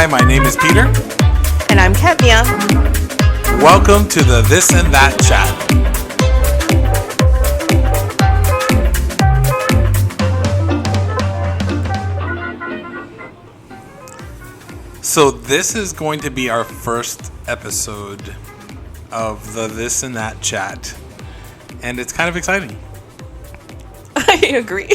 my name is Peter. And I'm Ketmia. Welcome to the This and That Chat. So this is going to be our first episode of the This and That Chat. And it's kind of exciting. I agree.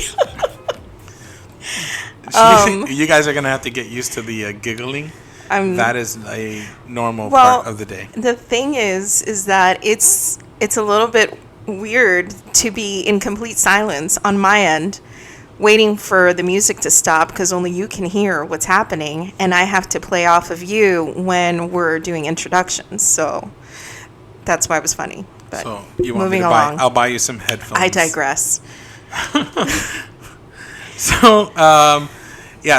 You guys are going to have to get used to the giggling. That is a normal part of the day. The thing is that it's a little bit weird to be in complete silence on my end, waiting for the music to stop because only you can hear what's happening, and I have to play off of you when we're doing introductions. So that's why it was funny. But so you want me to buy? I'll buy you some headphones. I digress. So,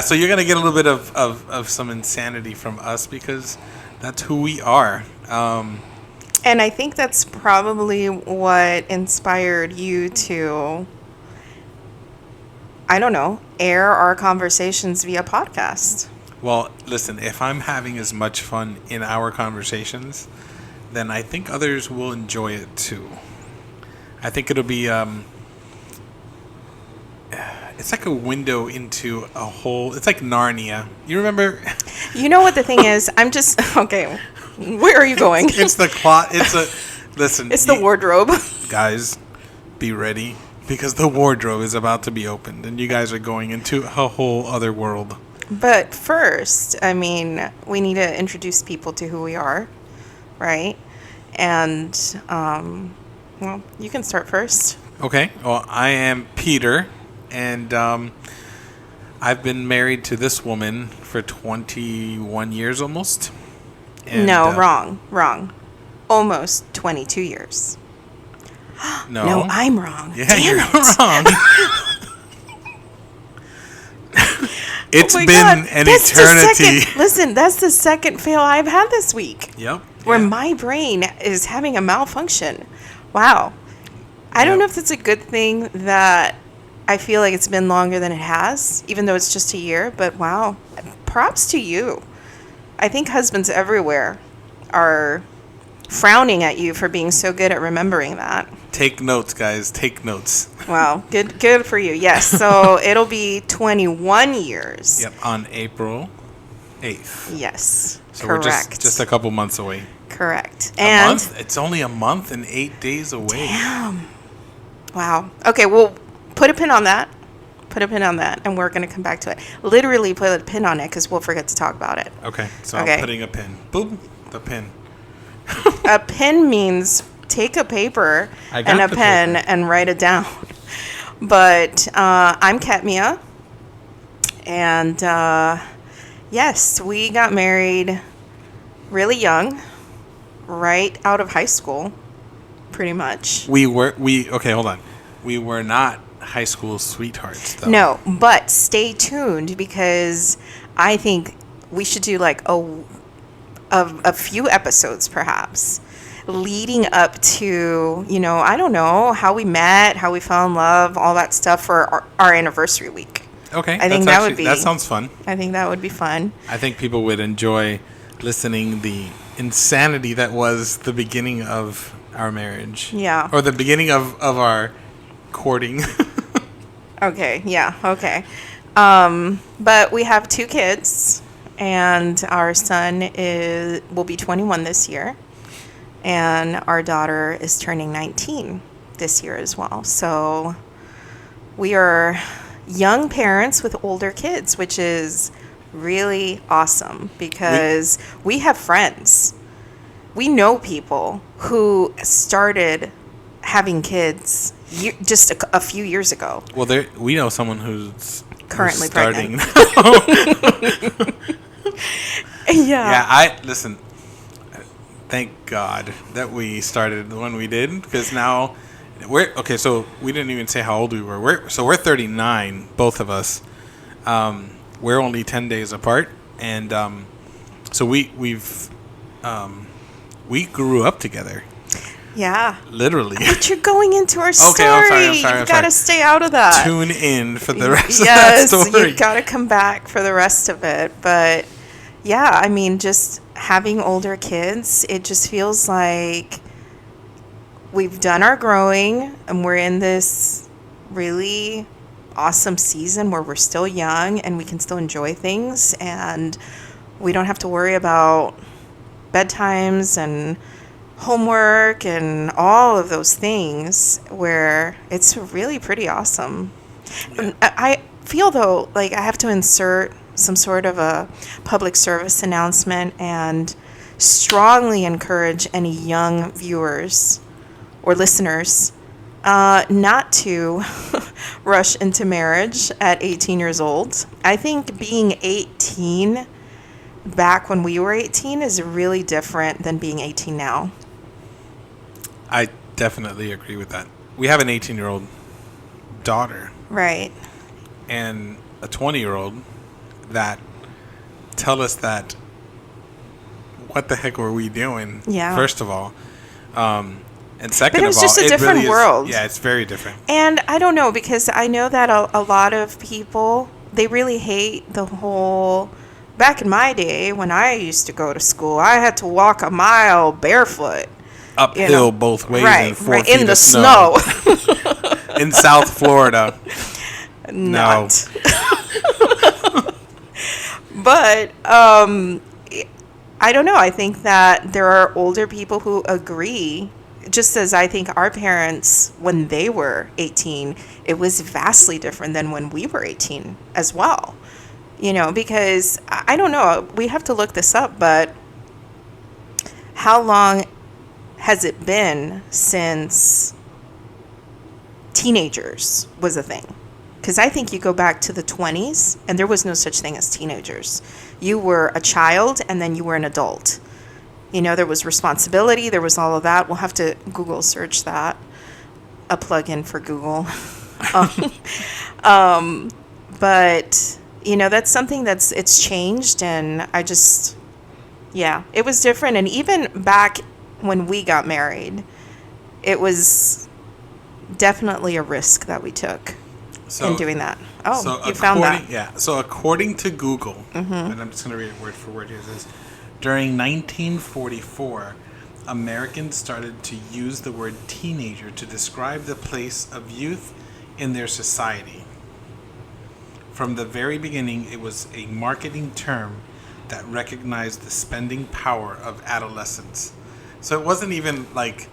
so you're going to get a little bit of some insanity from us because that's who we are. And I think that's probably what inspired you to, I don't know, air our conversations via podcast. Well, listen, if I'm having as much fun in our conversations, then I think others will enjoy it too. I think it'll be... it's like a window into a whole... It's like Narnia. You remember? You know what the thing is? I'm just... Okay. Where are you going? It's the closet. Listen. It's the wardrobe. Guys, be ready. Because the wardrobe is about to be opened. And you guys are going into a whole other world. But first, I mean, we need to introduce people to who we are. Right? And, well, you can start first. Okay. Well, I am Peter. And I've been married to this woman for 21 years almost. And, no, wrong. Almost 22 years. No, I'm wrong. Yeah, Damn you're it. wrong. It's been God. an eternity. Listen, that's the second fail I've had this week. Yep. Where my brain is having a malfunction. Wow. I don't know if that's a good thing that I feel like it's been longer than it has, even though it's just a year. But wow, props to you. I think husbands everywhere are frowning at you for being so good at remembering that. Take notes, guys. Take notes. Wow. Good for you. Yes. So it'll be 21 years. Yep. On April 8th. Yes. So correct. we're just a couple months away. Correct. A month? It's only a month and 8 days away. Damn. Wow. Okay. Well, put a pin on that. And we're going to come back to it. Literally put a pin on it because we'll forget to talk about it. Okay. So I'm putting a pin. Boom. The pin. A pin means take a paper and a pen and write it down. But I'm Ketmia. And yes, we got married really young, right out of high school, pretty much. Okay, hold on. We were not high school sweethearts, though. No, but stay tuned because I think we should do like a few episodes perhaps leading up to, I don't know, how we met, how we fell in love, all that stuff for our anniversary week. Okay. I think that sounds fun. I think that would be fun. I think people would enjoy listening the insanity that was the beginning of our marriage. Yeah. Or the beginning of our courting. Okay. Yeah. Okay. But we have 2 kids, and our son will be 21 this year, and our daughter is turning 19 this year as well. So we are young parents with older kids, which is really awesome because we have friends. We know people who started having kids just a few years ago. Well, we know someone who's currently starting. pregnant. Yeah. Listen. Thank God that we started when we did, because now so we didn't even say how old we were. We're 39, both of us. We're only 10 days apart, and so we grew up together. Yeah. Literally. But you're going into our story. Okay, I'm sorry. You've got to stay out of that. Tune in for the rest of that story. Yes, you've got to come back for the rest of it. But yeah, I mean, just having older kids, it just feels like we've done our growing and we're in this really awesome season where we're still young and we can still enjoy things, and we don't have to worry about bedtimes and homework and all of those things, where it's really pretty awesome. Yeah. I feel though like I have to insert some sort of a public service announcement and strongly encourage any young viewers or listeners not to rush into marriage at 18 years old. I think being 18 back when we were 18 is really different than being 18 now. I definitely agree with that. We have an 18-year-old daughter. Right. And a 20-year-old that tell us that what the heck were we doing? Yeah. First of all, and second But it was of all, just a different really world. Yeah, it's very different. And I don't know, because I know that a lot of people, they really hate the whole, back in my day when I used to go to school, I had to walk a mile barefoot. Uphill both ways and 4 feet in the of snow. In South Florida. Not. But I don't know. I think that there are older people who agree, just as I think our parents, when they were 18, it was vastly different than when we were 18 as well. Because I don't know. We have to look this up, but how long has it been since teenagers was a thing? Because I think you go back to the 20s and there was no such thing as teenagers. You were a child and then you were an adult. There was responsibility, there was all of that. We'll have to Google search that, a plug-in for Google. But, that's something it's changed, and it was different. And even back when we got married, it was definitely a risk that we took in doing that. Oh, so you found that. Yeah. So according to Google, and I'm just going to read it word for word here, it says, during 1944, Americans started to use the word teenager to describe the place of youth in their society. From the very beginning, it was a marketing term that recognized the spending power of adolescence. So it wasn't even like,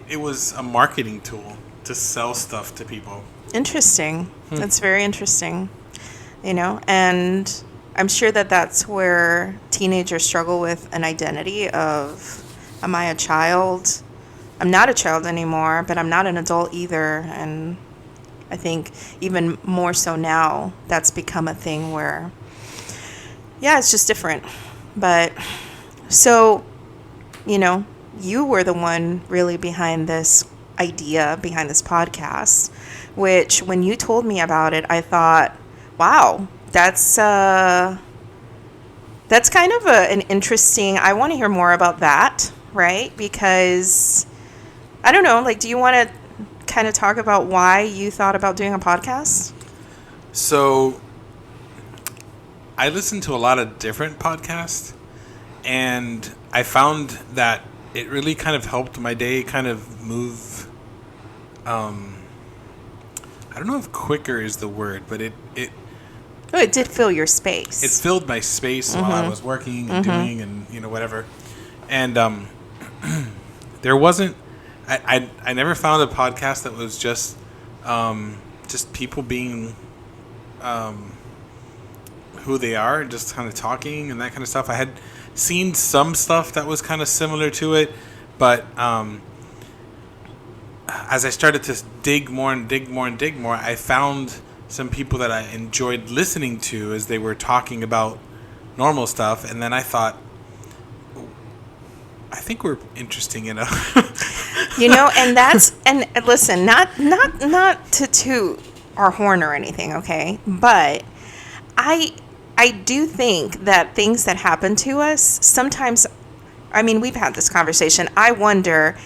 it was a marketing tool to sell stuff to people. Interesting. That's very interesting. And I'm sure that that's where teenagers struggle with an identity of, am I a child? I'm not a child anymore, but I'm not an adult either. And I think even more so now, that's become a thing where, it's just different. But so, you were the one really behind this idea, behind this podcast, which when you told me about it, I thought, wow, that's kind of an interesting, I want to hear more about that, right? Because, I don't know, do you want to kind of talk about why you thought about doing a podcast? So, I listen to a lot of different podcasts, and I found that it really kind of helped my day kind of move, I don't know if quicker is the word, but it did fill your space. It filled my space while I was working and doing and whatever. And there wasn't, I never found a podcast that was just people being who they are, just kind of talking and that kind of stuff. I had seen some stuff that was kind of similar to it, but as I started to dig more, I found some people that I enjoyed listening to as they were talking about normal stuff, and then I thought, I think we're interesting enough. And listen, not to toot our horn or anything, okay? But I do think that things that happen to us sometimes, we've had this conversation. I wonder,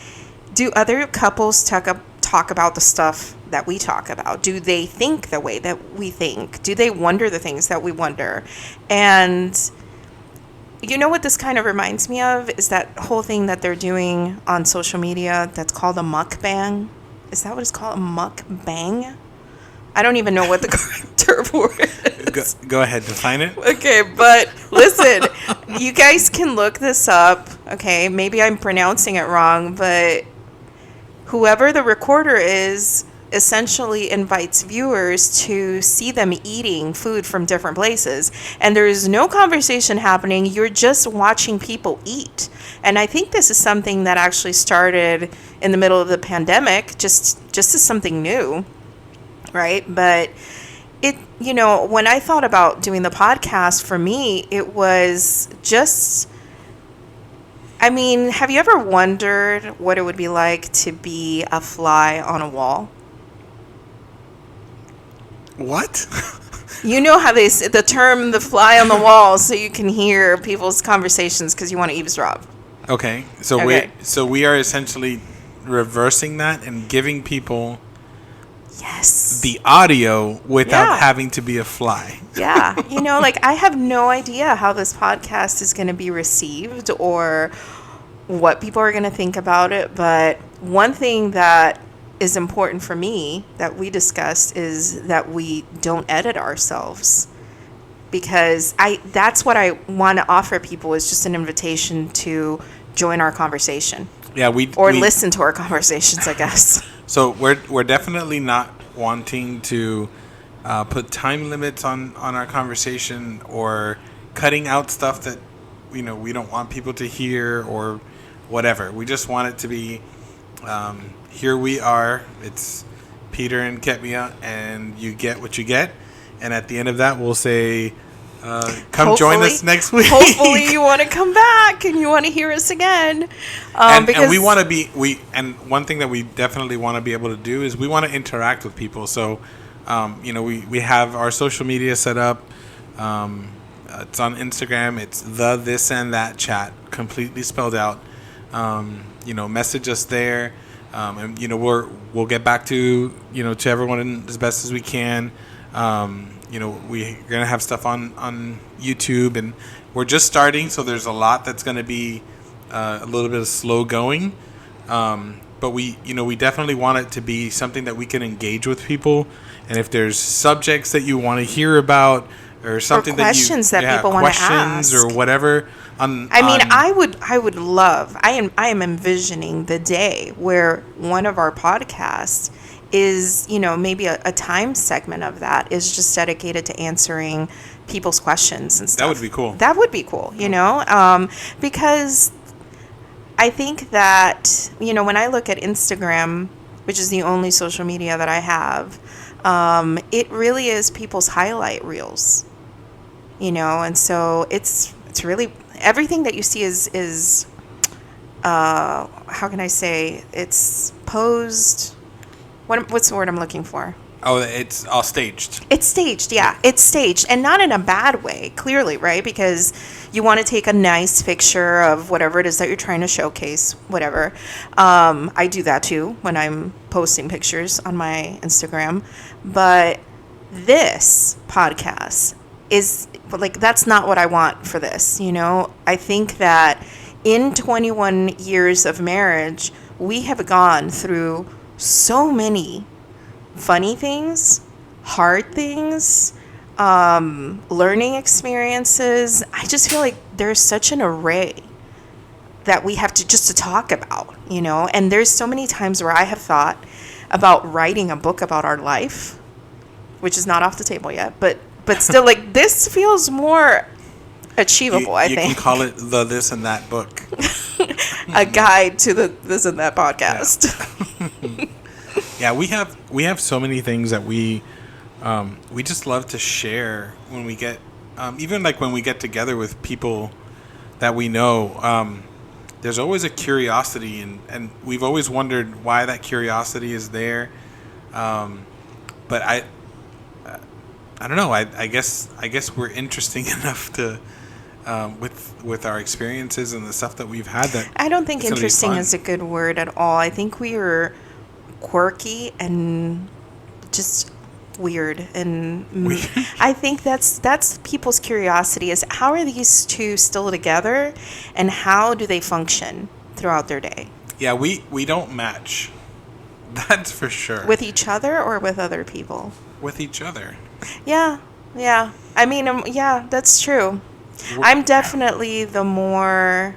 do other couples talk about the stuff that we talk about? Do they think the way that we think? Do they wonder the things that we wonder? And You know what this kind of reminds me of is that whole thing that they're doing on social media that's called a mukbang. Is that what it's called? A mukbang? I don't even know what the correct term for it is. Go ahead, define it. Okay, but listen, you guys can look this up. Okay, maybe I'm pronouncing it wrong, but whoever the recorder is essentially invites viewers to see them eating food from different places. And there is no conversation happening. You're just watching people eat. And I think this is something that actually started in the middle of the pandemic, just as something new, right? But it, when I thought about doing the podcast, for me, it was just, have you ever wondered what it would be like to be a fly on a wall? What? You know how they say the term "the fly on the wall," so you can hear people's conversations because you want to eavesdrop. Okay, so we are essentially reversing that and giving people the audio without having to be a fly. Yeah, I have no idea how this podcast is going to be received or what people are going to think about it. But one thing that is important for me that we discussed is that we don't edit ourselves, because that's what I want to offer people, is just an invitation to join our conversation. Yeah, we listen to our conversations, I guess. So we're definitely not wanting to put time limits on our conversation or cutting out stuff that we don't want people to hear or whatever. We just want it to be here we are. It's Peter and Ketmia, and you get what you get. And at the end of that, we'll say, come join us next week. Hopefully you want to come back and you want to hear us again. And we want to be, and one thing that we definitely want to be able to do is we want to interact with people. So, we have our social media set up. It's on Instagram. It's the This and That Chat, completely spelled out. Message us there. And we'll get back to to everyone as best as we can. We're gonna have stuff on YouTube, and we're just starting, so there's a lot that's gonna be a little bit of slow going. But we definitely want it to be something that we can engage with people. And if there's subjects that you want to hear about, or something questions that people want to ask, or whatever. I would love. I am envisioning the day where one of our podcasts is, maybe a time segment of that is just dedicated to answering people's questions and stuff. That would be cool. That would be cool, because I think that, when I look at Instagram, which is the only social media that I have, it really is people's highlight reels, and so it's really, everything that you see is how can I say, it's posed. What's the word I'm looking for? Oh, it's all staged. It's staged, yeah. It's staged, and not in a bad way, clearly, right? Because you want to take a nice picture of whatever it is that you're trying to showcase, whatever. I do that too when I'm posting pictures on my Instagram. But this podcast is, that's not what I want for this, I think that in 21 years of marriage, we have gone through so many funny things, hard things, learning experiences. I just feel like there's such an array that we have to talk about, and there's so many times where I have thought about writing a book about our life, which is not off the table yet, but still, this feels more achievable. I think you can call it the This and That book. A guide to the This and That podcast. Yeah, we have so many things that we just love to share when we get even when we get together with people that we know. There's always a curiosity, and we've always wondered why that curiosity is there. But I don't know. I guess we're interesting enough to with our experiences and the stuff that we've had. That I don't think interesting is a good word at all. I think we are quirky and just weird. And Weird. I think that's people's curiosity is how are these two still together and how do they function throughout their day? Yeah, we don't match. That's for sure. With each other or with other people? With each other. Yeah. I mean, yeah, that's true. I'm definitely the more...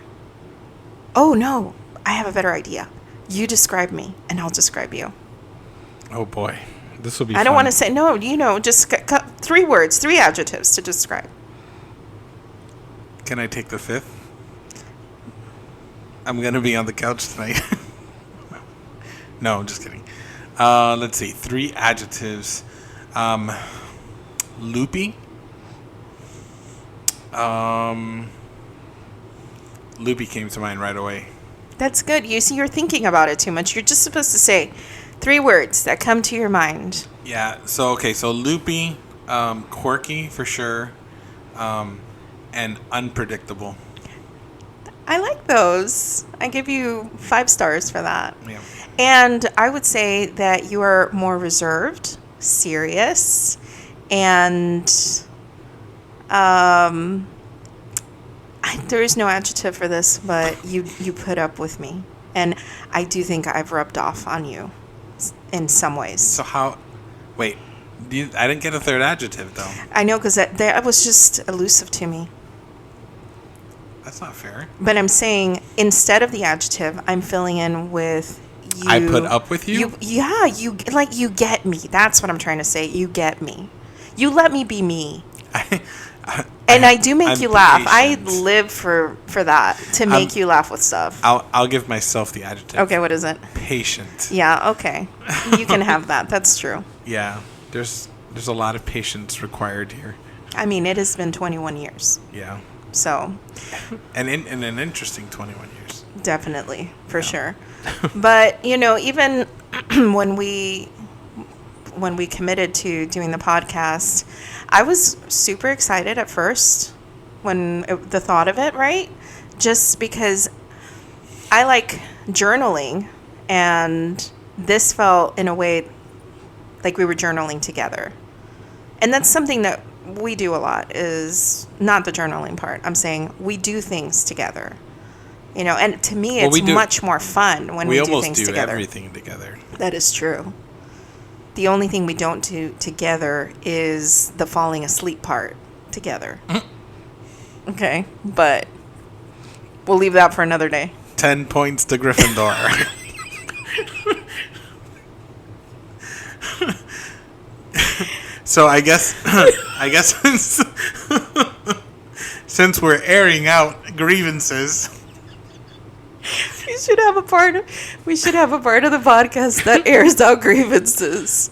Oh, no. I have a better idea. You describe me, and I'll describe you. Oh, boy. This will be I don't fun. want to say... No, just 3 words, 3 adjectives to describe. Can I take the 5th? I'm going to be on the couch tonight. No, I'm just kidding. Let's see. 3 adjectives. Loopy. Loopy came to mind right away. That's good. You see, you're thinking about it too much. You're just supposed to say 3 words that come to your mind. Yeah. So loopy, quirky for sure, and unpredictable. I like those. I give you 5 stars for that. Yeah. And I would say that you are more reserved, serious, and there is no adjective for this, but you put up with me. And I do think I've rubbed off on you in some ways. So how... Wait. I didn't get a 3rd adjective, though. I know, because that was just elusive to me. That's not fair. But I'm saying, instead of the adjective, I'm filling in with you. I put up with you? You get me. That's what I'm trying to say. You get me. You let me be me. And I do make you laugh. I live for that, to make you laugh with stuff. I'll give myself the adjective. Okay, what is it? Patient. Yeah, okay. You can have that. That's true. Yeah, there's a lot of patience required here. I mean, it has been 21 years. Yeah. So. And in an interesting 21 years. Definitely, for sure. But, even when we committed to doing the podcast, I was super excited at first when the thought of it, right? Just because I like journaling, and this felt in a way like we were journaling together. And that's something that we do a lot, is not the journaling part. I'm saying we do things together. And to me, it's much more fun when we do things together. We almost do everything together. That is true. The only thing we don't do together is the falling asleep part together. Okay, but we'll leave that for another day. 10 points to Gryffindor. So I guess since we're airing out grievances, we should have a part of the podcast that airs out grievances.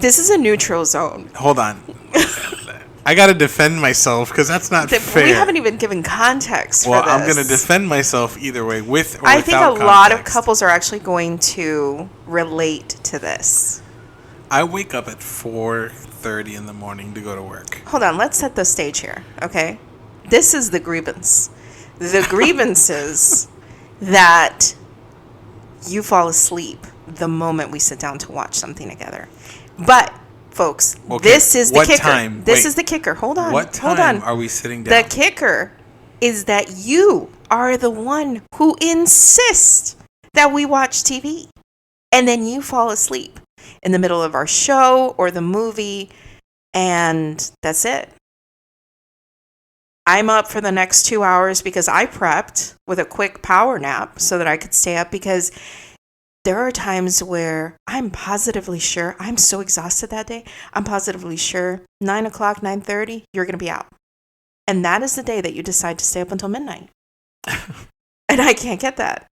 This is a neutral zone. Hold on. I got to defend myself because that's not fair. We haven't even given context for this. Well, I'm going to defend myself either way, with or without context. I think a lot of couples are actually going to relate to this. I wake up at 4:30 in the morning to go to work. Hold on, let's set the stage here, okay? This is the grievance. The grievance is that you fall asleep the moment we sit down to watch something together. But, folks, this is the kicker. Time? This is the kicker. Hold on. What time are we sitting down? The kicker is that you are the one who insists that we watch TV. And then you fall asleep in the middle of our show or the movie, and that's it. I'm up for the next 2 hours because I prepped with a quick power nap so that I could stay up, because there are times where I'm positively sure, I'm so exhausted that day, I'm positively sure 9 o'clock, 9:30, you're going to be out. And that is the day that you decide to stay up until midnight. And I can't get that.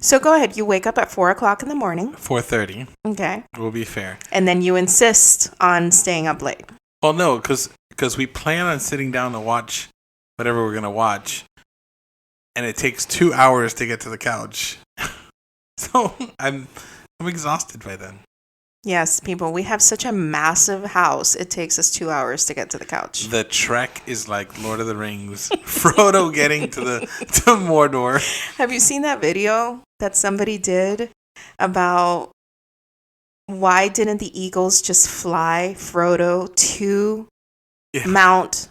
So go ahead. You wake up at 4 o'clock in the morning. 4:30. Okay. We'll be fair. And then you insist on staying up late. Well, no, because we plan on sitting down to watch whatever we're going to watch. And it takes 2 hours to get to the couch. So I'm exhausted by then. Yes, people, we have such a massive house. It takes us 2 hours to get to the couch. The trek is like Lord of the Rings. Frodo getting to Mordor. Have you seen that video that somebody did about why didn't the eagles just fly Frodo to Yeah. Mount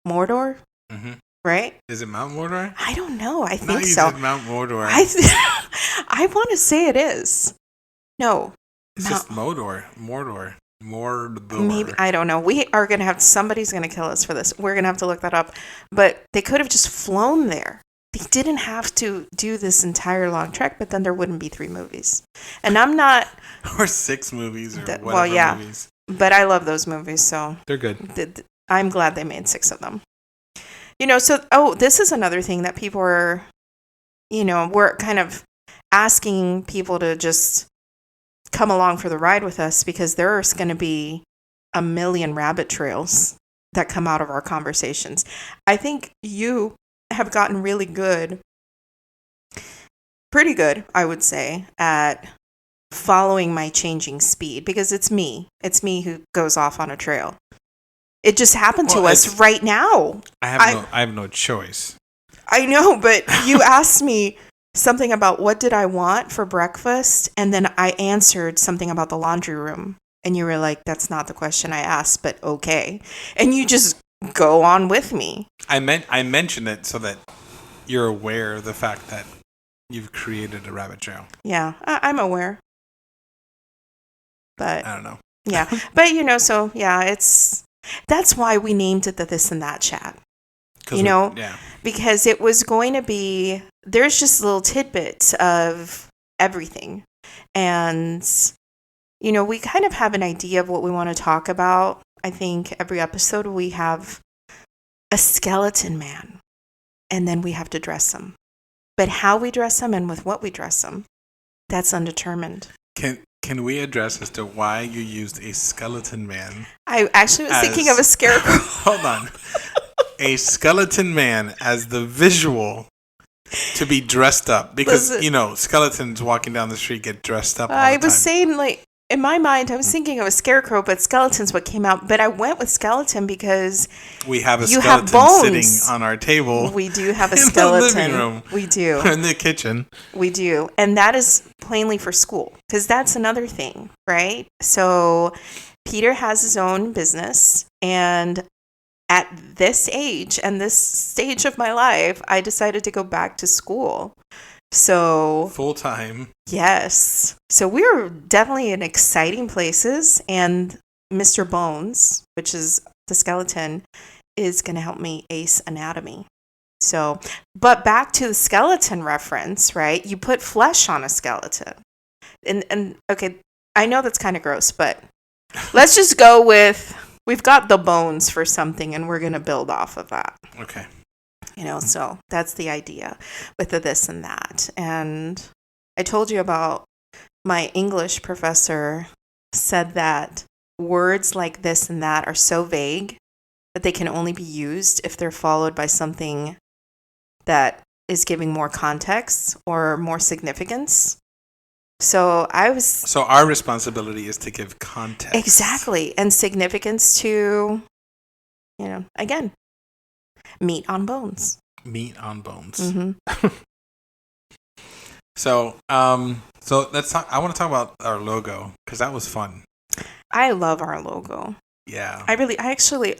Mordor? Mm-hmm. Right? Is it Mount Mordor? I don't know. I No, think you so. said Mount Mordor. I want to say it is. No. It's just Mordor. Mordor. Maybe, I don't know. We are going to have, somebody's going to kill us for this. We're going to have to look that up. But they could have just flown there. They didn't have to do this entire long trek, but then there wouldn't be 3 movies. And I'm not... Or 6 movies or whatever well, yeah. movies. But I love those movies, so... They're good. I'm glad they made 6 of them. This is another thing that people are, we're kind of asking people to just come along for the ride with us, because there's going to be a million rabbit trails that come out of our conversations. I think you have gotten really good, pretty good, I would say, at following my changing speed, because it's me who goes off on a trail. It just happened to us right now. I have no choice. I know, but you asked me something about what did I want for breakfast, and then I answered something about the laundry room, and you were like, that's not the question I asked, but okay. And you just go on with me. I mentioned it so that you're aware of the fact that you've created a rabbit trail. Yeah, I'm aware. But I don't know. Yeah, but so yeah, that's why we named it the This and That Chat. Yeah. Because it was going to be, there's just little tidbits of everything. And, we kind of have an idea of what we want to talk about. I think every episode we have a skeleton man, and then we have to dress him. But how we dress him and with what we dress him, that's undetermined. Can we address as to why you used a skeleton man? I actually was thinking of a scarecrow. Hold on. A skeleton man as the visual to be dressed up. Because, skeletons walking down the street get dressed up all the time. I was saying, in my mind, I was thinking of a scarecrow, but skeleton's what came out. But I went with skeleton because we have a you skeleton have bones sitting on our table. We do have a skeleton. In the living room. We do. In the kitchen. We do. And that is plainly for school, because that's another thing, right? So Peter has his own business, and at this age and this stage of my life, I decided to go back to school. So full time. Yes. So we were definitely in exciting places, and Mr. Bones, which is the skeleton, is going to help me ace anatomy. So, but back to the skeleton reference, right? You put flesh on a skeleton. And okay, I know that's kind of gross, but let's just go with, we've got the bones for something, and we're going to build off of that. Okay. So that's the idea with the this and that. And I told you about my English professor said that words like this and that are so vague that they can only be used if they're followed by something that is giving more context or more significance. So our responsibility is to give context. Exactly. And significance to, again, meat on bones. Meat on bones. Mm-hmm. So let's talk. I want to talk about our logo, because that was fun. I love our logo. Yeah. I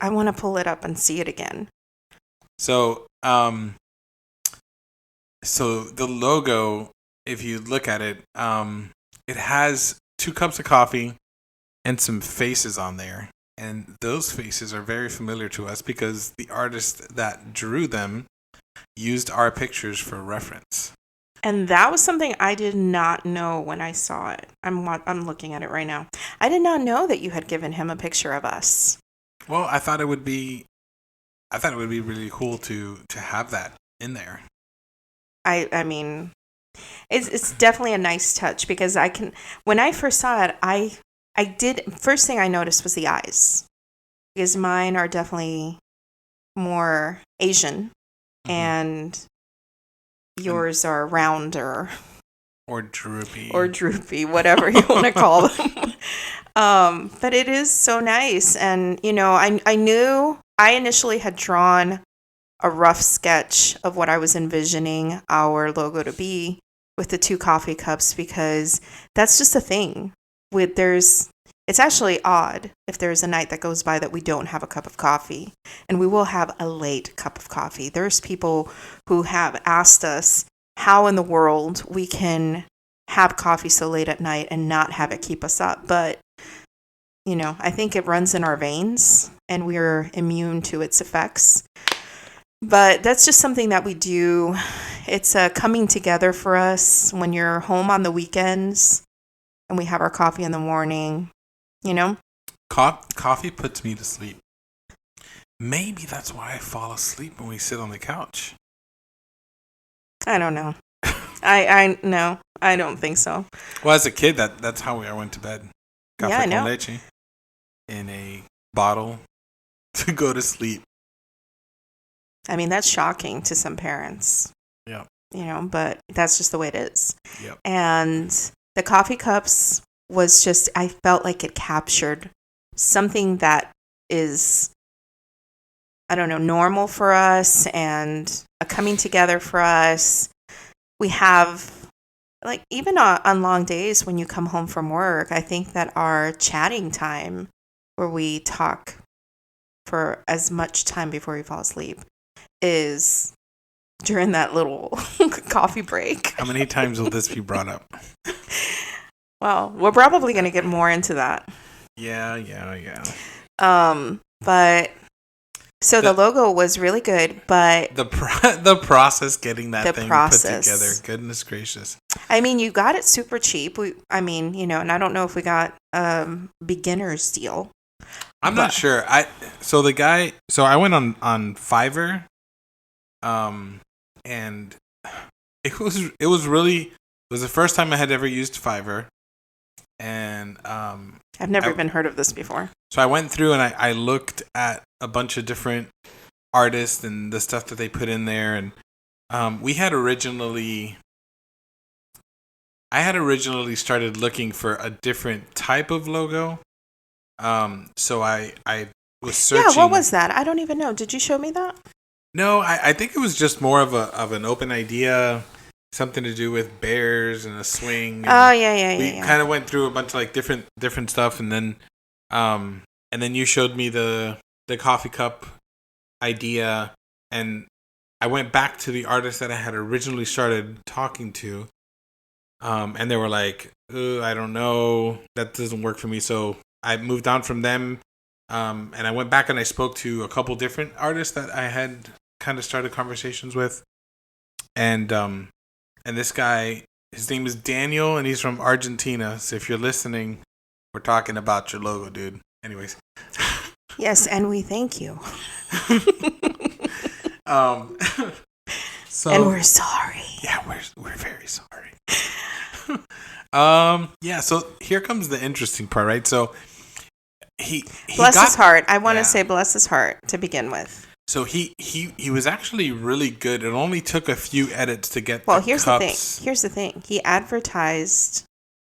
want to pull it up and see it again. So the logo, if you look at it, it has 2 cups of coffee and some faces on there. And those faces are very familiar to us because the artist that drew them used our pictures for reference. And that was something I did not know when I saw it. I'm looking at it right now. I did not know that you had given him a picture of us. Well, I thought it would be really cool to have that in there. I mean, it's definitely a nice touch, because when I first saw it, first thing I noticed was the eyes, because mine are definitely more Asian, mm-hmm. and yours are rounder. Or droopy. Whatever you want to call them. But it is so nice. And, I knew I initially had drawn a rough sketch of what I was envisioning our logo to be. with the 2 coffee cups because that's just a thing. It's actually odd if there's a night that goes by that we don't have a cup of coffee, and we will have a late cup of coffee. There's people who have asked us how in the world we can have coffee so late at night and not have it keep us up. But, I think it runs in our veins and we're immune to its effects. But that's just something that we do. It's a coming together for us when you're home on the weekends and we have our coffee in the morning, Coffee puts me to sleep. Maybe that's why I fall asleep when we sit on the couch. I don't know. No, I don't think so. Well, as a kid, that's how I went to bed. Yeah, I know. Con leche in a bottle to go to sleep. I mean, that's shocking to some parents. Yeah. But that's just the way it is. Yep. And the coffee cups was just, I felt like it captured something that is, I don't know, normal for us and a coming together for us. We have, like, even on long days when you come home from work, I think that our chatting time where we talk for as much time before we fall asleep is during that little coffee break. How many times will this be brought up? Well, we're probably going to get more into that. Yeah. But so the logo was really good, but the process getting that thing put together. Goodness gracious. I mean, you got it super cheap. And I don't know if we got beginner's deal. I'm not sure. I went on Fiverr, and it was the first time I had ever used Fiverr, and I've never even heard of this before. So I went through and I looked at a bunch of different artists and the stuff that they put in there, and I had originally started looking for a different type of logo. So I was searching. Yeah, what was that? I don't even know. Did you show me that? No, I think it was just more of an open idea, something to do with bears and a swing. And we kind of went through a bunch of like different stuff, and then you showed me the coffee cup idea, and I went back to the artist that I had originally started talking to, and they were like, I don't know, that doesn't work for me. So I moved on from them, and I went back and I spoke to a couple different artists that I had kind of started conversations with, and this guy, his name is Daniel, and he's from Argentina. So if you're listening, we're talking about your logo, dude. Anyways. Yes, and we thank you. So, and we're sorry. Yeah, we're very sorry. So here comes the interesting part, right? So he bless his heart. I want to say bless his heart to begin with. So he was actually really good. It only took a few edits to get here's cups. Here's the thing. He advertised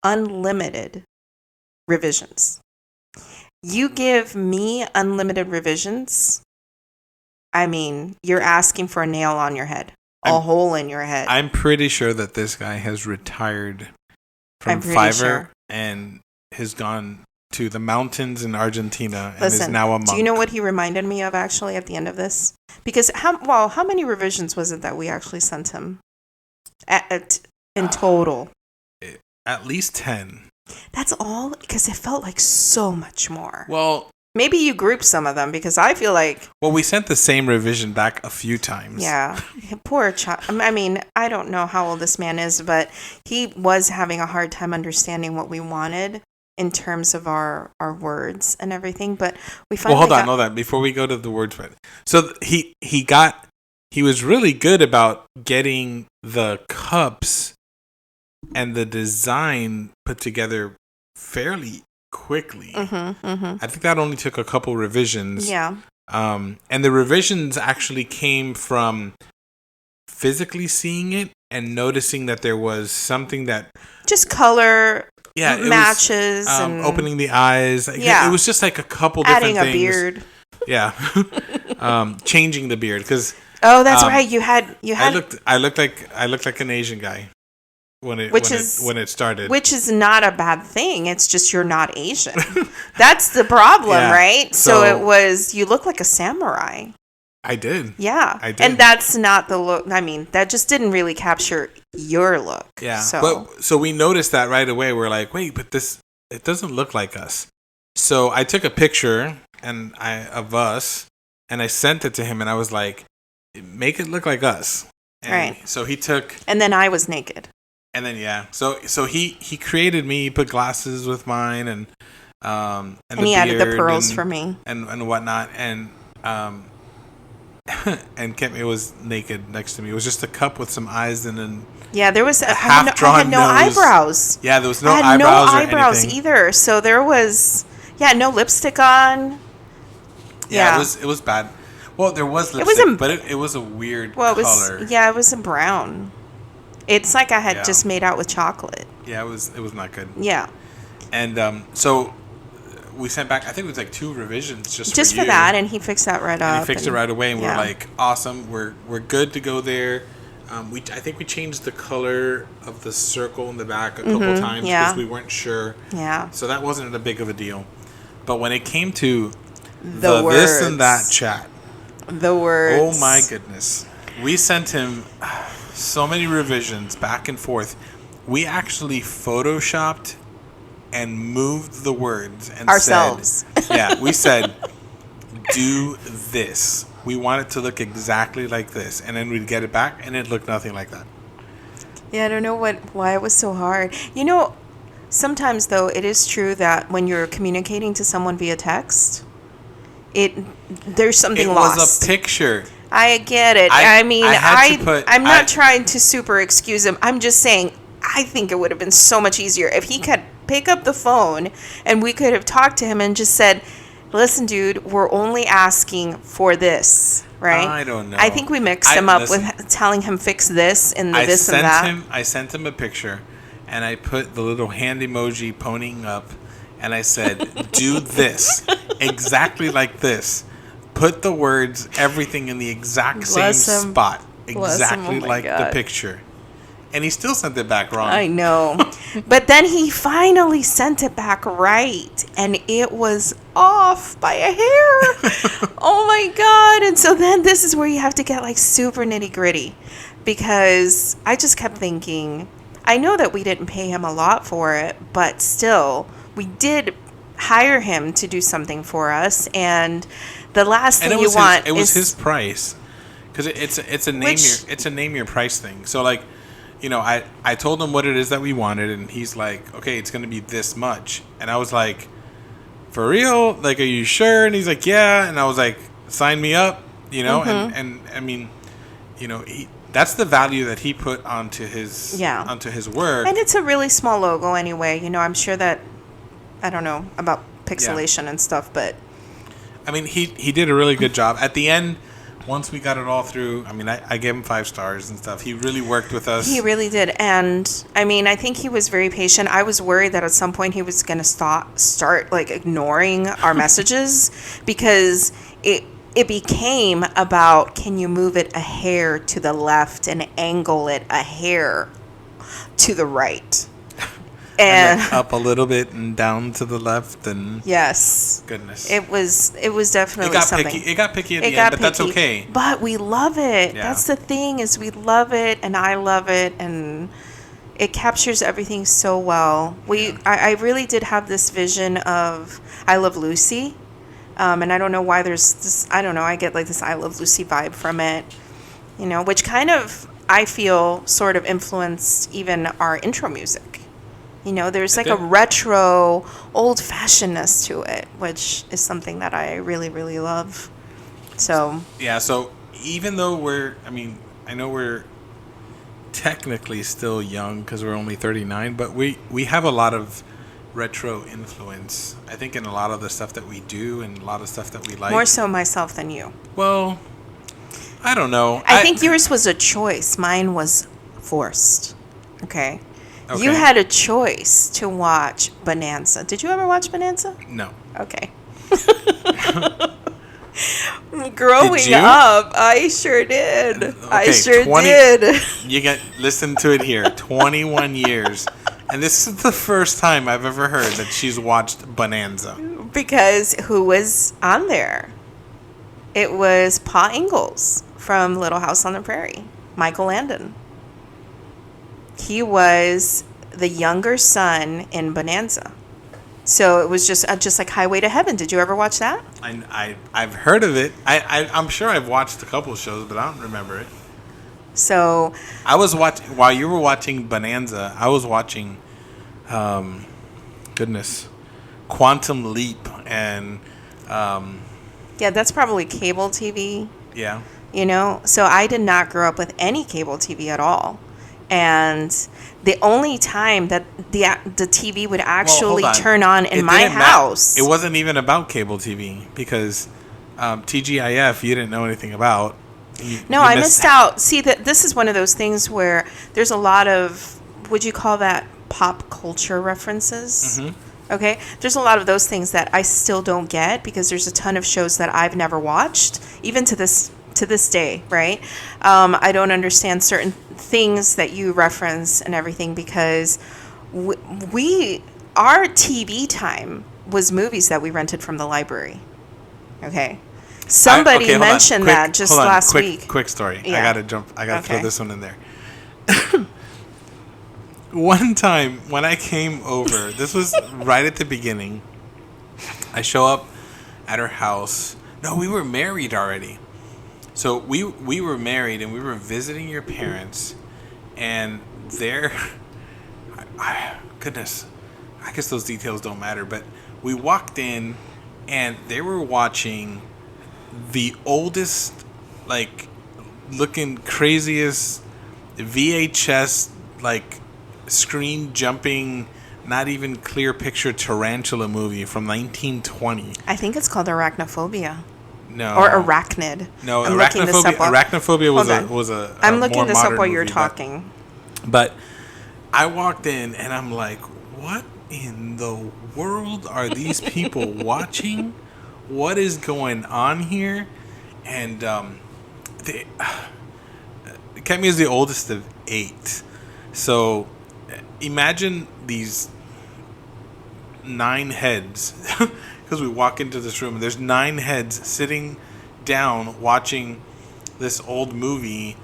unlimited revisions. You give me unlimited revisions, I mean, you're asking for a nail on your head. A hole in your head. I'm pretty sure that this guy has retired from Fiverr and has gone to the mountains in Argentina and is now a monk. Do you know what he reminded me of actually at the end of this? Because how many revisions was it that we actually sent him in total? At least 10. That's all? Because it felt like so much more. Well, maybe you grouped some of them because I feel like... Well, we sent the same revision back a few times. Yeah. Poor child. I mean, I don't know how old this man is, but he was having a hard time understanding what we wanted in terms of our words and everything. But we finally hold on. Before we go to the words, so he was really good about getting the cups and the design put together fairly quickly. I think that only took a couple revisions. Yeah. And the revisions actually came from physically seeing it and noticing that there was something that just color matches and opening the eyes. Yeah. It was just like a couple different things. Adding a beard. Yeah. Changing the beard because oh, that's right. You had I looked like an Asian guy. when it Which when is it when it started. which is not a bad thing. It's just you're not Asian. That's the problem, Yeah. right? So it was, you look like a samurai. I did. Yeah. I did. And that's not the look. I mean, that just didn't really capture your look. Yeah. So, So we noticed that right away. We're like, wait, but it doesn't look like us. So I took a picture of us, and I sent it to him, and I was like, make it look like us. And right. So he took, and then I was naked. and then yeah. So he created me. He put glasses with mine, and he added the pearls for me and whatnot, and and Ketmia was naked next to me. It was just a cup with some eyes and then there was a half-drawn I had no nose. eyebrows. Yeah, there was no I had eyebrows or anything. either. So there was no lipstick on. Yeah, it was bad. Well, there was lipstick, but it was a weird color. It was a brown. It's like I had just made out with chocolate. Yeah, it was not good. Yeah. And so we sent back, I think it was like 2 revisions just for that, and he fixed that right up. And he fixed it right away, and we're like, awesome, we're good to go there. I think we changed the color of the circle in the back a couple times because we weren't sure. Yeah. So that wasn't a big of a deal. But when it came to the this and that chat, the words. Oh my goodness. We sent him so many revisions back and forth. We actually photoshopped and moved the words and ourselves. We said, do this. We want it to look exactly like this. And then we'd get it back, and it looked nothing like that. Yeah, I don't know why it was so hard. You know, sometimes, though, it is true that when you're communicating to someone via text, there's something lost. It was a picture. I get it. I'm not trying to super excuse him. I'm just saying, I think it would have been so much easier if he could pick up the phone and we could have talked to him and just said, listen, dude, we're only asking for this, right? I don't know. I think we mixed him up with telling him fix this and this and that. I sent him a picture, and I put the little hand emoji pointing up, and I said, do this exactly like this. Put the words, everything in the exact same spot, exactly like the picture. And he still sent it back wrong. I know. But then he finally sent it back right. And it was off by a hair. Oh my God. And so then this is where you have to get like super nitty gritty. Because I just kept thinking, I know that we didn't pay him a lot for it. But still, we did hire him to do something for us. And the last thing you want is... It was his price. Because it's a name your price thing. So like... You know, I told him what it is that we wanted, and he's like, okay, it's going to be this much. And I was like, for real? Like, are you sure? And he's like, yeah. And I was like, sign me up, you know? Mm-hmm. And I mean, you know, that's the value that he put onto his work. And it's a really small logo anyway. You know, I'm sure that, I don't know about pixelation and stuff, but. I mean, he did a really good job. At the end, once we got it all through, I mean, I gave him 5 stars and stuff. He really worked with us. He really did. And, I mean, I think he was very patient. I was worried that at some point he was going to start, like, ignoring our messages because it became about, can you move it a hair to the left and angle it a hair to the right? And up a little bit and down to the left, and yes, goodness, it was definitely something. It got picky at the end, but that's okay. But we love it. Yeah. That's the thing, is we love it, and I love it, and it captures everything so well. I really did have this vision of I Love Lucy, and I don't know why there's this. I don't know. I get like this I Love Lucy vibe from it, you know, which kind of I feel sort of influenced even our intro music. You know, there's like a retro, old-fashionedness to it, which is something that I really, really love. So even though I know we're technically still young because we're only 39, but we have a lot of retro influence, I think, in a lot of the stuff that we do and a lot of stuff that we like. More so myself than you. Well, I don't know. I think yours was a choice. Mine was forced. Okay. You had a choice to watch Bonanza. Did you ever watch Bonanza? No. Okay. Growing you? up, I sure did. I Okay, sure 20 did. You get listen to it here. 21 years, and this is the first time I've ever heard that she's watched Bonanza. Because who was on there? It was Pa Ingalls from Little House on the Prairie, Michael Landon. He was the younger son in Bonanza. So it was just like Highway to Heaven. Did you ever watch that? I've heard of it. I'm sure I've watched a couple of shows, but I don't remember it. So I was watching while you were watching Bonanza. I was watching, Quantum Leap and yeah, that's probably cable TV. yeah. You know, so I did not grow up with any cable TV at all, and the only time that the TV would actually turn on in my house. It wasn't even about cable TV because TGIF you didn't know anything about. I missed out. See, that this is one of those things where there's a lot of, would you call that pop culture references? Mm-hmm. Okay, there's a lot of those things that I still don't get because there's a ton of shows that I've never watched, even to this day, right? I don't understand certain things that you reference and everything because our TV time was movies that we rented from the library. Okay. Somebody mentioned that just last week. Quick story. Yeah. I gotta throw this one in there. One time when I came over, this was right at the beginning. I show up at her house. No, we were married already. So we were married and we were visiting your parents, and goodness, I guess those details don't matter, but we walked in and they were watching the oldest, like, looking craziest VHS, like, screen jumping, not even clear picture tarantula movie from 1920. I think it's called Arachnophobia. No. Or Arachnid. No, I'm Arachnophobia was a I'm looking more this up modern while you're movie, talking. But I walked in and I'm like, what in the world are these people watching? What is going on here? And Ketmia is the oldest of 8. So imagine these 9 heads, because we walk into this room and there's 9 heads sitting down watching this old movie,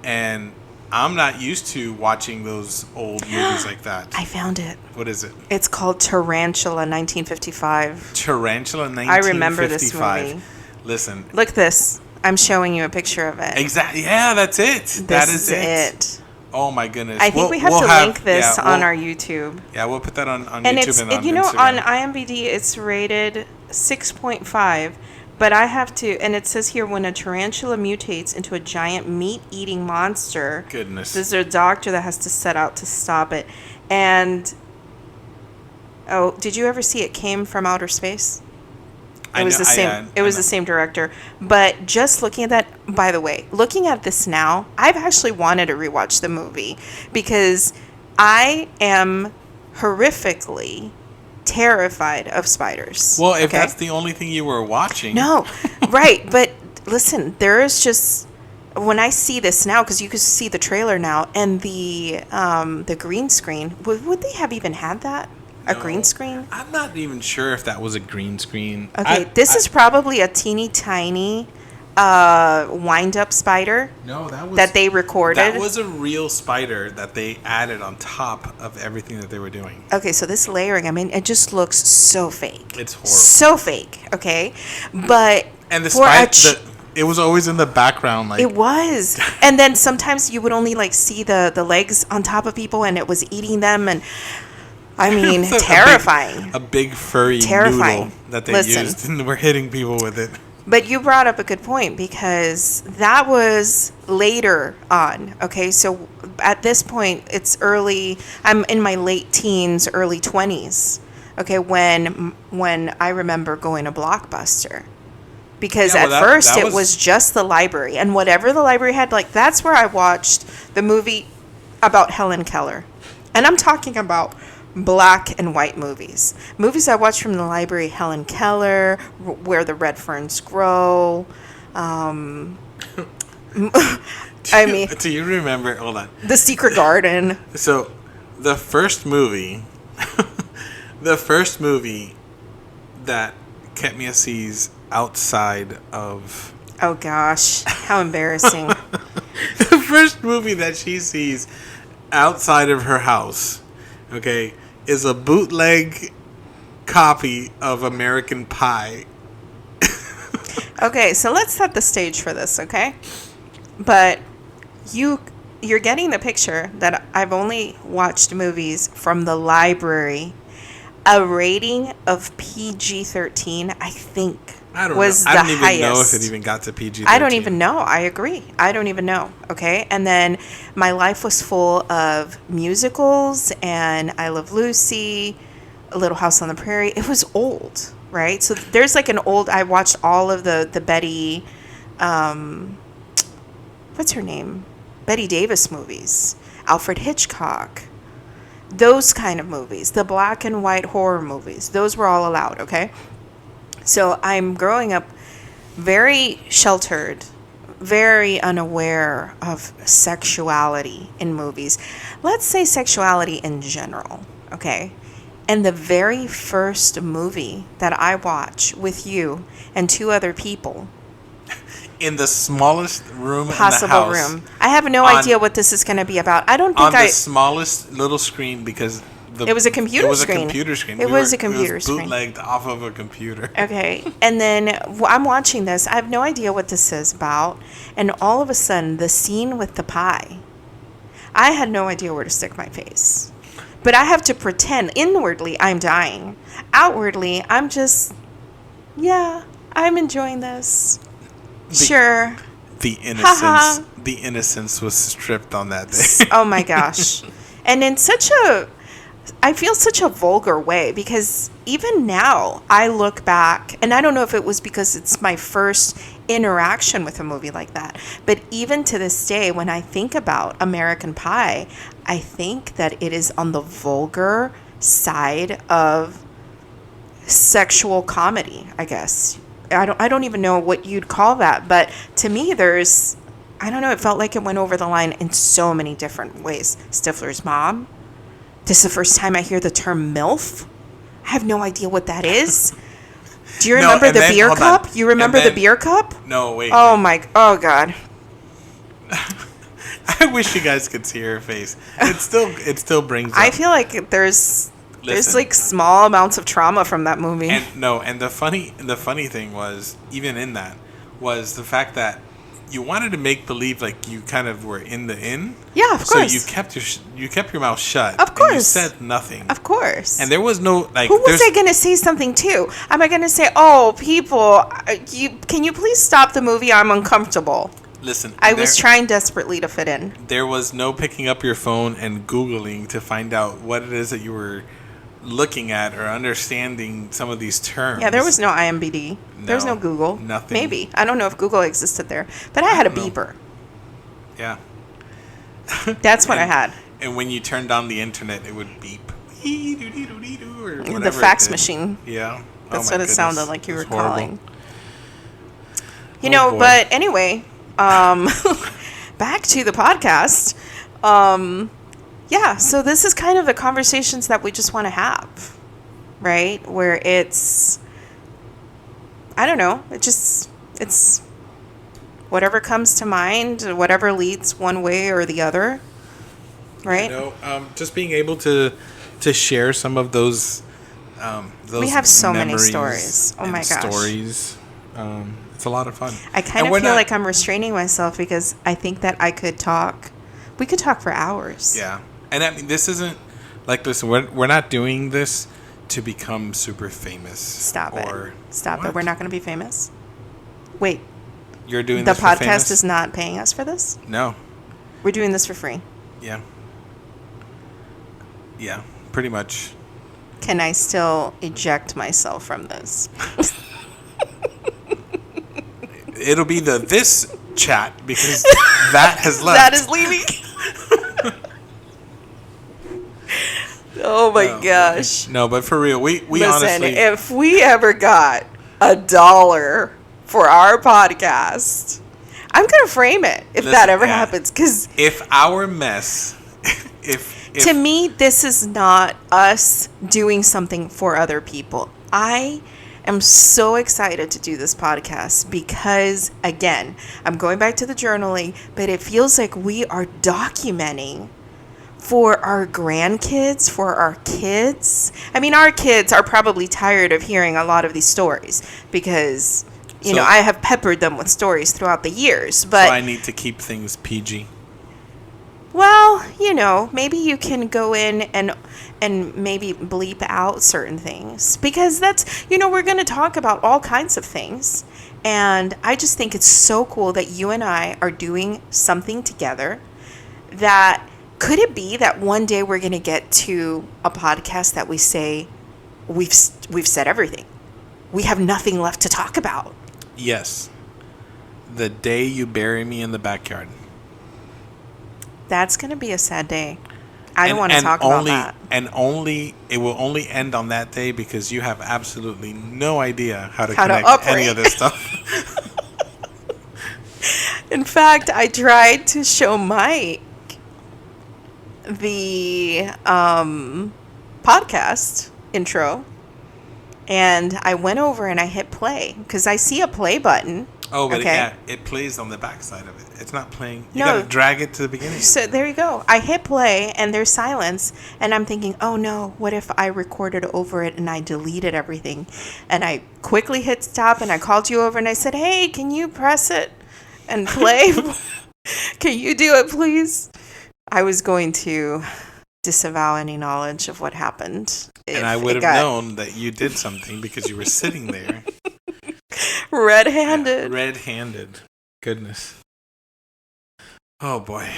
and I'm not used to watching those old movies like that. I found it. What is it? It's called Tarantula 1955. Tarantula 1955. I remember this movie. Listen. Look this. I'm showing you a picture of it. Exactly. Yeah, that's it. That is it. Oh my goodness. I think we have to link this on our YouTube. Yeah, we'll put that on and YouTube it's, and on you know, Instagram. on IMDb it's rated 6.5, but I have to, and it says here when a tarantula mutates into a giant meat-eating monster. Goodness. There's a doctor that has to set out to stop it. And did you ever see It Came from Outer Space? It was the same. It was the same director. But just looking at that, by the way, looking at this now, I've actually wanted to rewatch the movie because I am horrifically terrified of spiders. Well, if that's the only thing you were watching. No, right. But listen, there is just, when I see this now, because you can see the trailer now, and the green screen, would they have even had that? A green screen? I'm not even sure if that was a green screen. Okay, this is probably a teeny tiny wind-up spider. No, that they recorded. That was a real spider that they added on top of everything that they were doing. Okay, so this layering, I mean, it just looks so fake. It's horrible. So fake, okay? But and the spider, it was always in the background, like it was. And then sometimes you would only like see the legs on top of people, and it was eating them, and I mean, terrifying. A big furry noodle that they used, and we're hitting people with it. But you brought up a good point because that was later on. Okay, so at this point, it's early. I'm in my late teens, early 20s. Okay, when I remember going to Blockbuster. Because at first it was just the library, and whatever the library had, like that's where I watched the movie about Helen Keller. And I'm talking about black and white movies I watched from the library. Helen Keller, Where the Red Ferns Grow, I mean, do you remember? Hold on. The Secret Garden. So, the first movie, the first movie that Ketmia sees outside of. Oh gosh, how embarrassing! The first movie that she sees outside of her house, okay, is a bootleg copy of American Pie. Okay, so let's set the stage for this, okay? But you're getting the picture that I've only watched movies from the library. A rating of PG-13, I think, was the highest. I don't even know if it even got to PG-13. I don't even know. I agree. I don't even know. Okay. And then my life was full of musicals and I Love Lucy, A Little House on the Prairie. It was old, right? So there's like an old, I watched all of the Betty, what's her name? Betty Davis movies, Alfred Hitchcock, those kind of movies, the black and white horror movies, those were all allowed, okay? So I'm growing up very sheltered, very unaware of sexuality in movies. Let's say sexuality in general, okay? And the very first movie that I watch with you and two other people, in the smallest room possible in the house, room. I have no idea what this is going to be about. I don't think on the smallest little screen because it was a computer screen. It was a computer screen. It was a computer screen. Bootlegged off of a computer. Okay, and then I'm watching this. I have no idea what this is about, and all of a sudden, the scene with the pie. I had no idea where to stick my face, but I have to pretend inwardly I'm dying. Outwardly, I'm just, yeah, I'm enjoying this. Sure. The innocence. The innocence was stripped on that day. Oh my gosh. And in I feel such a vulgar way because even now I look back and I don't know if it was because it's my first interaction with a movie like that, but even to this day when I think about American Pie, I think that it is on the vulgar side of sexual comedy, I guess. I don't even know what you'd call that, but to me I don't know, it felt like it went over the line in so many different ways. Stifler's Mom. This is the first time I hear the term MILF. I have no idea what that is. Do you remember the beer cup? You remember the beer cup? No, wait. Oh God. I wish you guys could see her face. It still brings up. I feel like there's like small amounts of trauma from that movie. And the funny thing was, even in that, was the fact that you wanted to make believe like you kind of were in the inn. Yeah, of course. So you kept your mouth shut. Of course. And you said nothing. Of course. And there was no like. Who was I going to say something to? Am I going to say, "Oh, people, can you please stop the movie? I'm uncomfortable." Listen, I was trying desperately to fit in. There was no picking up your phone and Googling to find out what it is that you were looking at or understanding some of these terms. Yeah, there was no IMDb. There was no Google. Nothing. Maybe. I don't know if Google existed there. But I had a beeper. Yeah. That's what I had. And when you turned on the internet, it would beep. Or whatever the fax machine. Yeah. That's what it sounded like you were calling. You know, boy. But anyway, back to the podcast. Yeah, so this is kind of the conversations that we just want to have, right? Where it's, I don't know, it's whatever comes to mind, whatever leads one way or the other, right? You know, just being able to share some of those we have so many stories. Oh my gosh. Stories. It's a lot of fun. I kind of feel like I'm restraining myself because I think that we could talk for hours. Yeah. And I mean, this isn't like, listen, we're not doing this to become super famous. Stop it. We're not going to be famous. Wait. You're doing this for famous? The podcast is not paying us for this? No. We're doing this for free. Yeah. Yeah, pretty much. Can I still eject myself from this? It'll be this chat because that has left. That is leaving. Oh my gosh. No, but for real, we Listen, honestly, if we ever got $1 for our podcast. I'm going to frame it if that ever happens. Because if our mess, if to me, this is not us doing something for other people. I am so excited to do this podcast because, again, I'm going back to the journaling, but it feels like we are documenting for our grandkids, for our kids. I mean, our kids are probably tired of hearing a lot of these stories because, you know, I have peppered them with stories throughout the years. But so I need to keep things PG. Well, you know, maybe you can go in and maybe bleep out certain things because that's, you know, we're going to talk about all kinds of things. And I just think it's so cool that you and I are doing something together. That could it be that one day we're going to get to a podcast that we say we've said everything. We have nothing left to talk about. Yes. The day you bury me in the backyard. That's going to be a sad day. I don't want to talk about that. And it will only end on that day because you have absolutely no idea how to connect any of this stuff. In fact, I tried to show Mike the podcast intro, and I went over and I hit play because I see a play button. Oh, but it plays on the backside of it. It's not playing. You No. got to drag it to the beginning. So there you go. I hit play and there's silence, and I'm thinking, oh no, what if I recorded over it and I deleted everything? And I quickly hit stop and I called you over and I said, hey, can you press it and play? Can you do it, please? I was going to disavow any knowledge of what happened. And I would have known that you did something because you were sitting there. Red-handed. Yeah, red-handed. Goodness. Oh boy.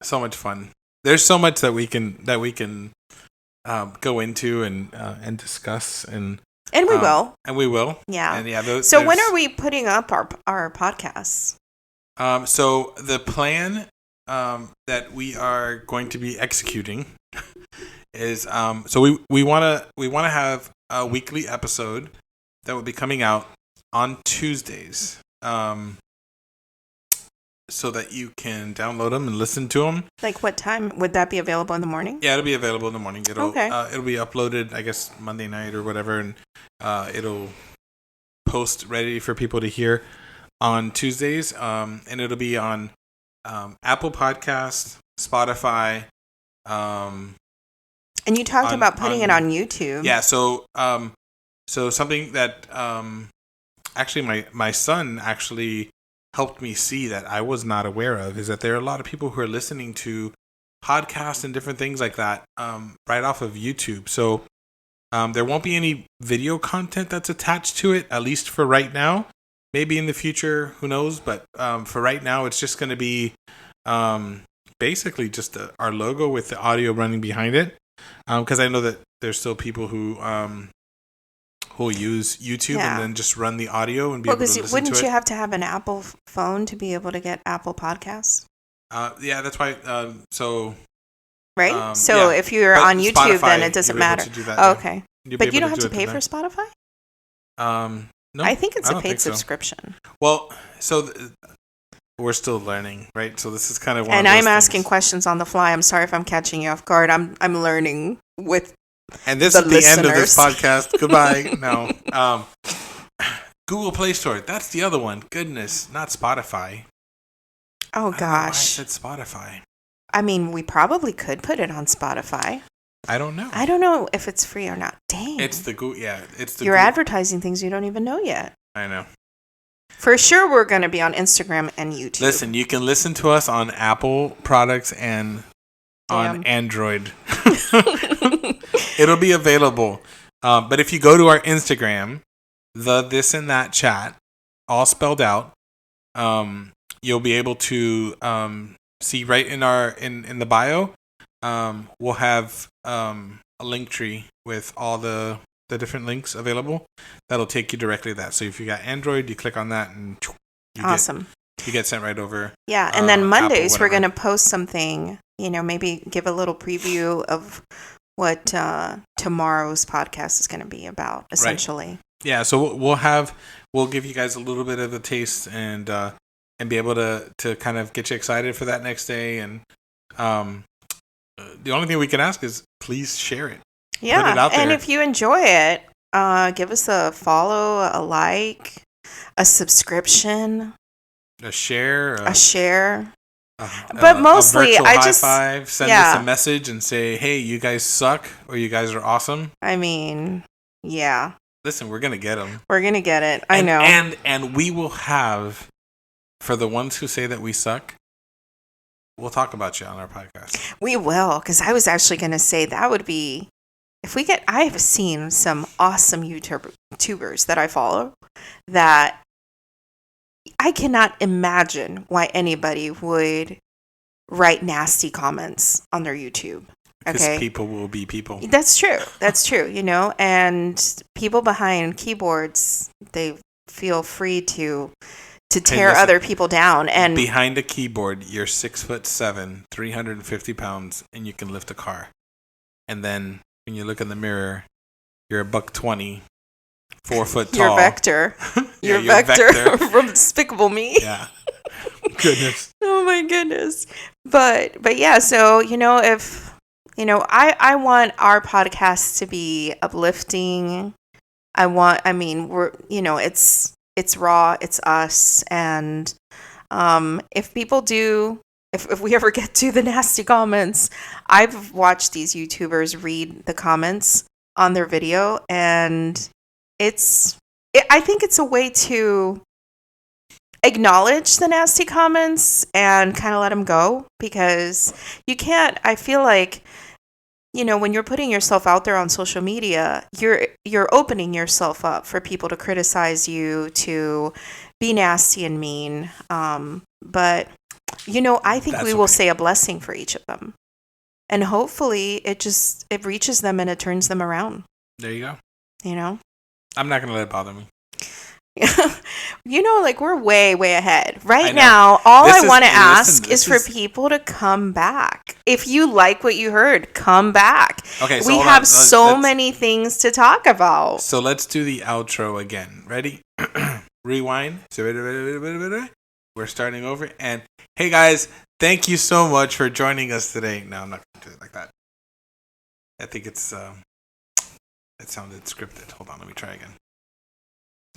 So much fun. There's so much that we can go into and discuss and we will. And we will. Yeah. And so when are we putting up our podcasts? So the plan that we are going to be executing is so we want to have a weekly episode that will be coming out on Tuesdays, so that you can download them and listen to them. Like what time would that be available in the morning? Yeah, it'll be available in the morning. It'll be uploaded, I guess, Monday night or whatever, and it'll post ready for people to hear on Tuesdays. And it'll be on Apple Podcasts, Spotify. And you talked about putting it on YouTube. Yeah, so something that actually my son actually helped me see that I was not aware of is that there are a lot of people who are listening to podcasts and different things like that right off of YouTube. So there won't be any video content that's attached to it, at least for right now. Maybe in the future, who knows? But for right now, it's just going to be basically just our logo with the audio running behind it. Because I know that there's still people who use YouTube and then just run the audio and be able to listen to it. Wouldn't you have to have an Apple phone to be able to get Apple Podcasts? Yeah, that's why. Right? So if you're on YouTube, Spotify, then it doesn't matter. Okay. But you don't have to pay for Spotify? No. I think it's a paid subscription. Well, so we're still learning, right? So this is kind of one and of those I'm asking things. Questions on the fly. I'm sorry if I'm catching you off guard. I'm learning with and this is the listeners. End of this podcast. Goodbye. No. Google Play Store. That's the other one. Goodness, not Spotify. Oh gosh. I said Spotify. I mean, we probably could put it on Spotify. I don't know. I don't know if it's free or not. Dang. It's the Google. Yeah, it's the. You're advertising things you don't even know yet. I know. For sure, we're going to be on Instagram and YouTube. Listen, you can listen to us on Apple products and on Android. It'll be available. But if you go to our Instagram, the This and That Chat, all spelled out, you'll be able to see right in in the bio. We'll have a link tree with all the different links available. That'll take you directly to that. So if you got Android, you click on that and you get sent right over. Yeah, and then Mondays Apple, we're going to post something, maybe give a little preview of what tomorrow's podcast is going to be about, essentially. Yeah, so we'll give you guys a little bit of a taste and be able to kind of get you excited for that next day. And the only thing we can ask is please share it. Yeah, put it out and there. if you enjoy it, give us a follow, a like, a subscription, A share, a share. but But mostly, I high just five. Send us a message and say, "Hey, you guys suck," or "You guys are awesome." I mean, yeah. Listen, we're gonna get them. We're gonna get it. I know. And we will have, for the ones who say that we suck, we'll talk about you on our podcast. We will, because I was actually gonna say that would be if we get. I have seen some awesome YouTubers that I follow that I cannot imagine why anybody would write nasty comments on their YouTube. Because Okay. people will be people. That's true. That's true, and people behind keyboards, they feel free to tear listen, other people down. And behind a keyboard, you're 6'7", 350 pounds, and you can lift a car. And then when you look in the mirror, you're $120, 4 foot tall. You're Vector. Yeah, You're Vector from Despicable Me. Yeah. Goodness. Oh my goodness. But yeah, so if I want our podcast to be uplifting. We're it's raw, it's us, and if people do if we ever get to the nasty comments, I've watched these YouTubers read the comments on their video, and I think it's a way to acknowledge the nasty comments and kind of let them go, because you can't. I feel like when you're putting yourself out there on social media, you're opening yourself up for people to criticize you, to be nasty and mean. But I think we will say a blessing for each of them, and hopefully it reaches them and it turns them around. There you go. I'm not gonna let it bother me. We're way, way ahead. Right now, all I want to ask is for people to come back. If you like what you heard, come back. Okay, so we have so many things to talk about. So let's do the outro again. Ready? Rewind. We're starting over. And hey guys, thank you so much for joining us today. No, I'm not going to do it like that. I think it sounded scripted. Hold on, let me try again.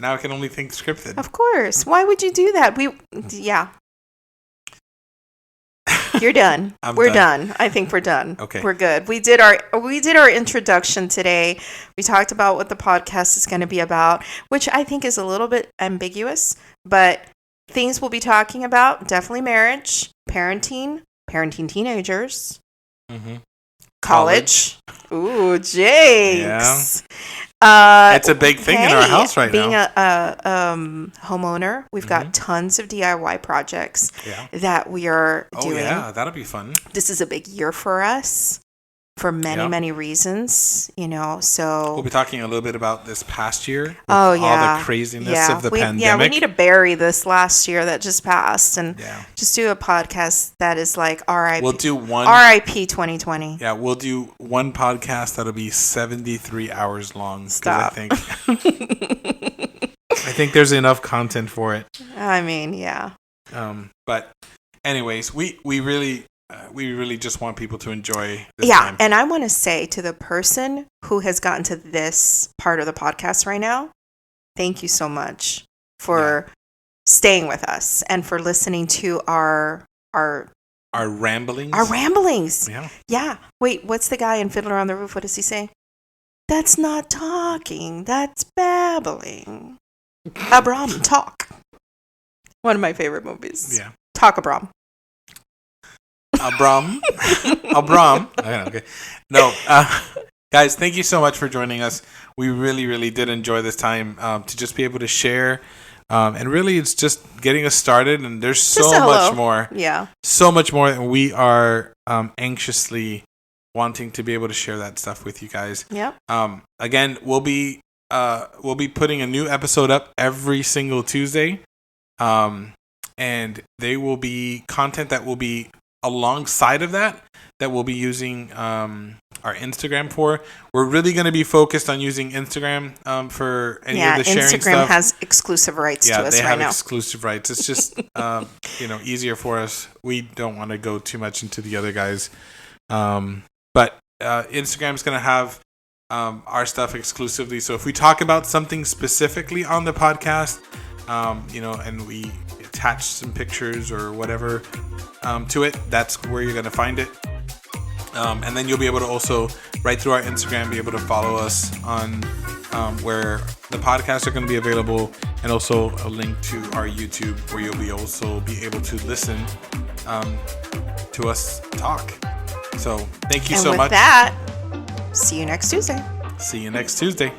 Now I can only think scripted. Of course. Why would you do that? You're done. We're done. I think we're done. Okay. We're good. We did our introduction today. We talked about what the podcast is going to be about, which I think is a little bit ambiguous, but things we'll be talking about, definitely marriage, parenting teenagers, college. Ooh, Jakes. Yeah. It's a big thing in our house right now. Being a homeowner, we've got tons of DIY projects that we are doing. Oh, yeah, that'll be fun. This is a big year for us for many, many reasons, so... We'll be talking a little bit about this past year. All the craziness of the pandemic. Yeah, we need to bury this last year that just passed and just do a podcast that is like RIP. We'll do one... RIP 2020. Yeah, we'll do one podcast that'll be 73 hours long. Stop. I think there's enough content for it. I mean, yeah. But anyways, we really just want people to enjoy this time. And I want to say to the person who has gotten to this part of the podcast right now, thank you so much for staying with us and for listening to our ramblings. Our ramblings. Yeah. Yeah. Wait, what's the guy in Fiddler on the Roof? What does he say? That's not talking. That's babbling. Abram, talk. One of my favorite movies. Yeah. Talk, Abram. Abram. Okay. No, guys, thank you so much for joining us. We really, really did enjoy this time to just be able to share. And really, it's just getting us started. And there's so much more. Yeah. So much more. And we are anxiously wanting to be able to share that stuff with you guys. Yep. Again, we'll be putting a new episode up every single Tuesday. And they will be content that will be alongside of that we'll be using our Instagram for. We're really going to be focused on using Instagram for any of the sharing Instagram stuff. has exclusive rights to us they right have now. exclusive rights. It's just easier for us. We don't want to go too much into the other guys, but Instagram's going to have our stuff exclusively. So if we talk about something specifically on the podcast, and we attach some pictures or whatever to it, that's where you're going to find it. And then you'll be able to also, right through our Instagram, be able to follow us on where the podcasts are going to be available, and also a link to our YouTube where you'll be also be able to listen to us talk. So thank you so much. And with that, see you next Tuesday. See you next Tuesday.